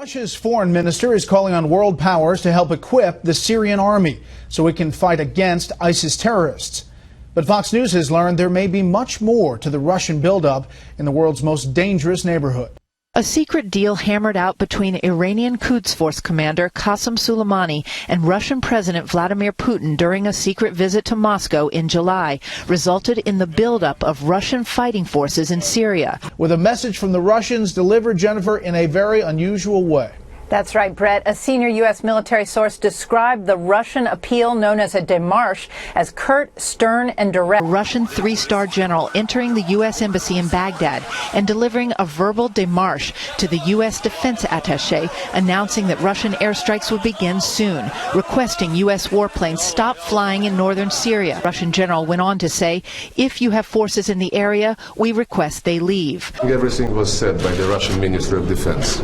Russia's foreign minister is calling on world powers to help equip the Syrian army so it can fight against ISIS terrorists. But Fox News has learned there may be much more to the Russian buildup in the world's most dangerous neighborhood. A secret deal hammered out between Iranian Quds Force commander Qasem Soleimani and Russian President Vladimir Putin during a secret visit to Moscow in July resulted in the buildup of Russian fighting forces in Syria. With a message from the Russians delivered, Jennifer, in a very unusual way. That's right, Brett. A senior U.S. military source described the Russian appeal known as a démarche as curt, stern, and direct. A Russian three-star general entering the U.S. embassy in Baghdad and delivering a verbal démarche to the U.S. defense attaché, announcing that Russian airstrikes would begin soon, requesting U.S. warplanes stop flying in northern Syria. Russian general went on to say, if you have forces in the area, we request they leave. Everything was said by the Russian Ministry of Defense.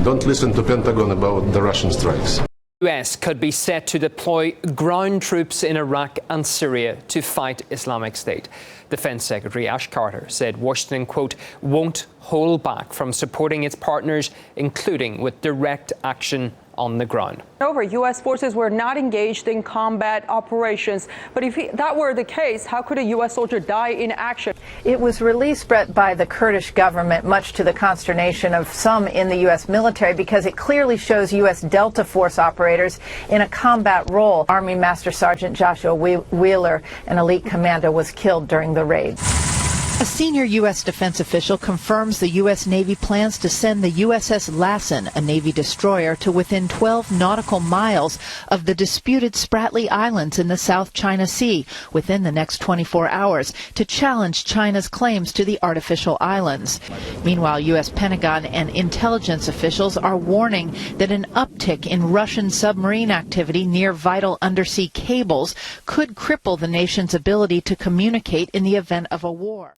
Don't listen to Pentagon about the Russian strikes. The US could be set to deploy ground troops in Iraq and Syria to fight Islamic State. Defense Secretary Ash Carter said Washington, quote, won't hold back from supporting its partners, including with direct action on the ground. U.S. forces were not engaged in combat operations. But if that were the case, how could a U.S. soldier die in action? It was released, Brett, by the Kurdish government, much to the consternation of some in the U.S. military, because it clearly shows U.S. Delta Force operators in a combat role. Army Master Sergeant Joshua Wheeler, an elite commander, was killed during the raid. A senior U.S. defense official confirms the U.S. Navy plans to send the USS Lassen, a Navy destroyer, to within 12 nautical miles of the disputed Spratly Islands in the South China Sea within the next 24 hours to challenge China's claims to the artificial islands. Meanwhile, U.S. Pentagon and intelligence officials are warning that an uptick in Russian submarine activity near vital undersea cables could cripple the nation's ability to communicate in the event of a war.